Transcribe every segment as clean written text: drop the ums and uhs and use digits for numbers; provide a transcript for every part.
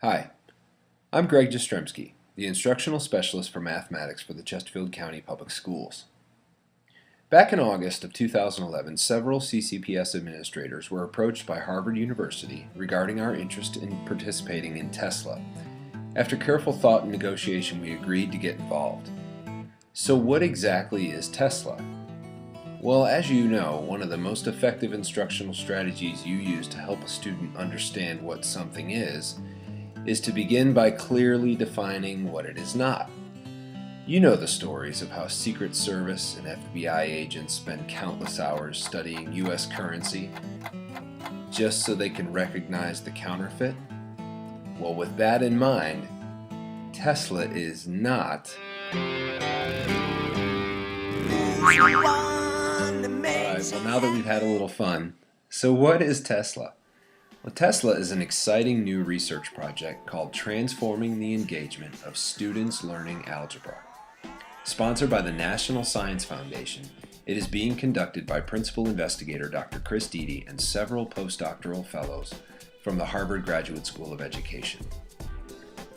Hi, I'm Greg Jastrzemski, the Instructional Specialist for Mathematics for the Chesterfield County Public Schools. Back in August of 2011, several CCPS administrators were approached by Harvard University regarding our interest in participating in Tesla. After careful thought and negotiation, we agreed to get involved. So what exactly is Tesla? Well, as you know, one of the most effective instructional strategies you use to help a student understand what something is to begin by clearly defining what it is not. You know the stories of how Secret Service and FBI agents spend countless hours studying U.S. currency just so they can recognize the counterfeit? Well, with that in mind, Tesla is not well, now that we've had a little fun, so what is Tesla? Well, Tesla is an exciting new research project called Transforming the Engagement of Students Learning Algebra. Sponsored by the National Science Foundation, it is being conducted by Principal Investigator Dr. Chris Deedy and several postdoctoral fellows from the Harvard Graduate School of Education.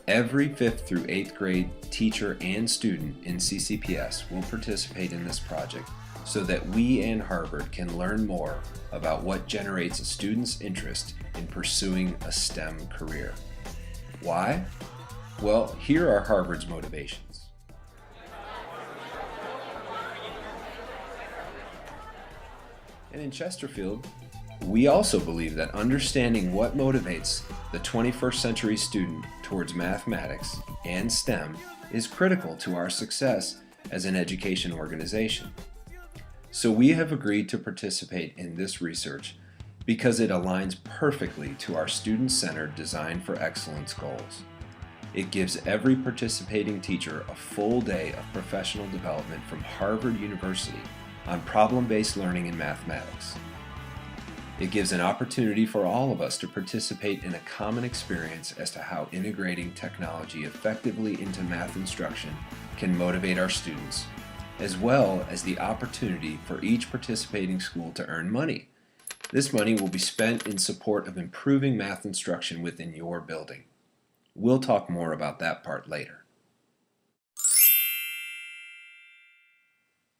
Every 5th through 8th grade teacher and student in CCPS will participate in this project so that we and Harvard can learn more about what generates a student's interest in pursuing a STEM career. Why? Well, here are Harvard's motivations. And in Chesterfield, we also believe that understanding what motivates the 21st century student towards mathematics and STEM is critical to our success as an education organization. So we have agreed to participate in this research because it aligns perfectly to our student-centered Design for Excellence goals. It gives every participating teacher a full day of professional development from Harvard University on problem-based learning in mathematics. It gives an opportunity for all of us to participate in a common experience as to how integrating technology effectively into math instruction can motivate our students, as well as the opportunity for each participating school to earn money. This money will be spent in support of improving math instruction within your building. We'll talk more about that part later.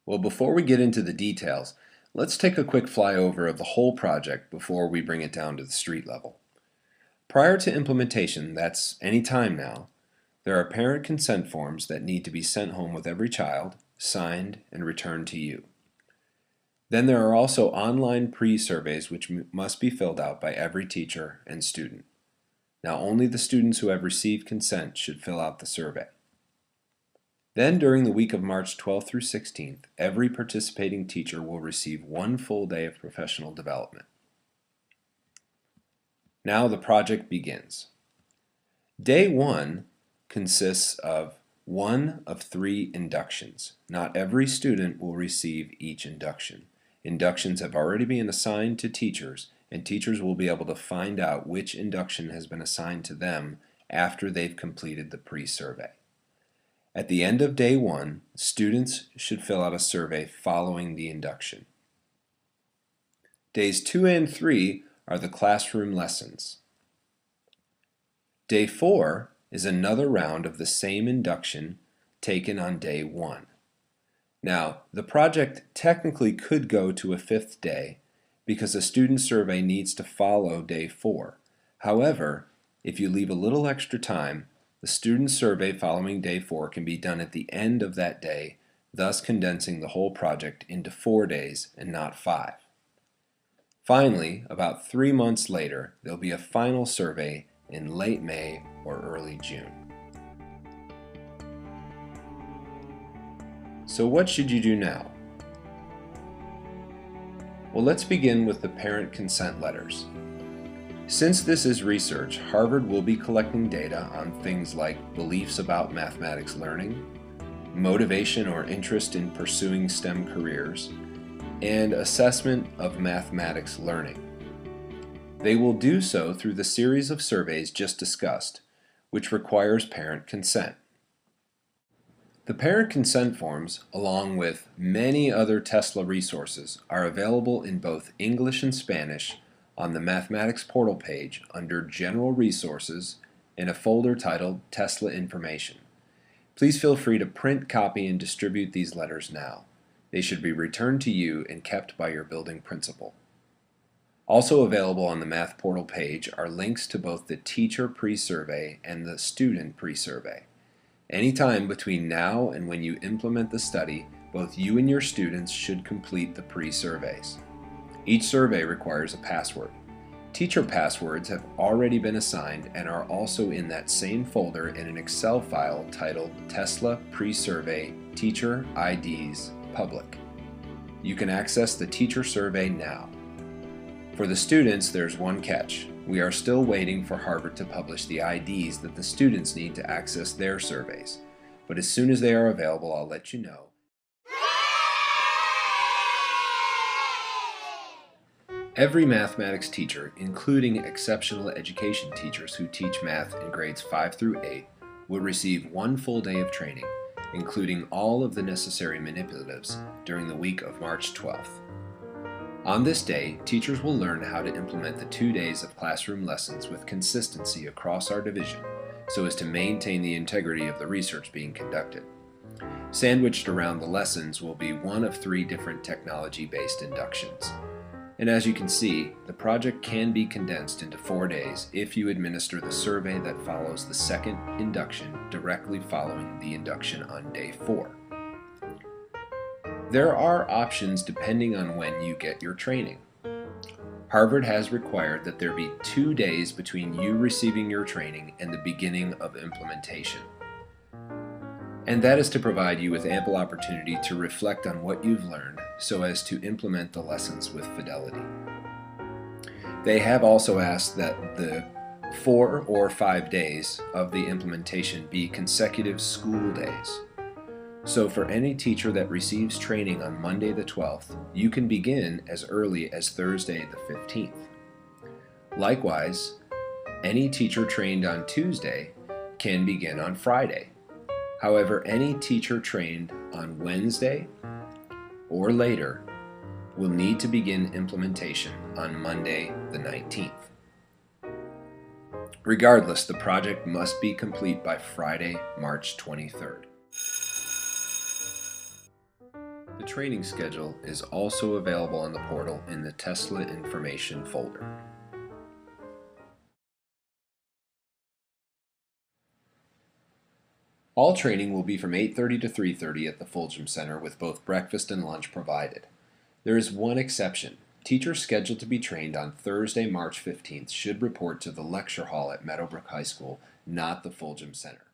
Well, before we get into the details, let's take a quick flyover of the whole project before we bring it down to the street level. Prior to implementation, that's any time now, there are parent consent forms that need to be sent home with every child, signed, and returned to you. Then there are also online pre-surveys which must be filled out by every teacher and student. Now only the students who have received consent should fill out the survey. Then during the week of March 12th through 16th, every participating teacher will receive one full day of professional development. Now the project begins. Day 1 consists of one of 3 inductions. Not every student will receive each induction. Inductions have already been assigned to teachers, and teachers will be able to find out which induction has been assigned to them after they've completed the pre-survey. At the end of day 1, students should fill out a survey following the induction. Days 2 and 3 are the classroom lessons. Day 4 is another round of the same induction taken on day 1. Now, the project technically could go to a 5th day because a student survey needs to follow day 4. However, if you leave a little extra time, the student survey following day 4 can be done at the end of that day, thus condensing the whole project into 4 days and not 5. Finally, about 3 months later, there'll be a final survey in late May or early June. So what should you do now? Well, let's begin with the parent consent letters. Since this is research, Harvard will be collecting data on things like beliefs about mathematics learning, motivation or interest in pursuing STEM careers, and assessment of mathematics learning. They will do so through the series of surveys just discussed, which requires parent consent. The parent consent forms, along with many other Tesla resources, are available in both English and Spanish on the Mathematics portal page under General Resources in a folder titled Tesla Information. Please feel free to print, copy, and distribute these letters now. They should be returned to you and kept by your building principal. Also available on the Math Portal page are links to both the teacher pre-survey and the student pre-survey. Anytime between now and when you implement the study, both you and your students should complete the pre-surveys. Each survey requires a password. Teacher passwords have already been assigned and are also in that same folder in an Excel file titled Tesla Pre-Survey Teacher IDs Public. You can access the teacher survey now. For the students, there's one catch. We are still waiting for Harvard to publish the IDs that the students need to access their surveys. But as soon as they are available, I'll let you know. Every mathematics teacher, including exceptional education teachers who teach math in grades 5 through 8, will receive one full day of training, including all of the necessary manipulatives, during the week of March 12th. On this day, teachers will learn how to implement the 2 days of classroom lessons with consistency across our division so as to maintain the integrity of the research being conducted. Sandwiched around the lessons will be one of 3 different technology-based inductions. And as you can see, the project can be condensed into 4 days if you administer the survey that follows the second induction directly following the induction on day 4. There are options depending on when you get your training. Harvard has required that there be 2 days between you receiving your training and the beginning of implementation. And that is to provide you with ample opportunity to reflect on what you've learned so as to implement the lessons with fidelity. They have also asked that the 4 or 5 days of the implementation be consecutive school days. So for any teacher that receives training on Monday the 12th, you can begin as early as Thursday the 15th. Likewise, any teacher trained on Tuesday can begin on Friday. However, any teacher trained on Wednesday or later will need to begin implementation on Monday the 19th. Regardless, the project must be complete by Friday, March 23rd. The training schedule is also available on the portal in the Tesla Information folder. All training will be from 8:30 to 3:30 at the Fulgham Center with both breakfast and lunch provided. There is one exception. Teachers scheduled to be trained on Thursday, March 15th should report to the lecture hall at Meadowbrook High School, not the Fulgham Center.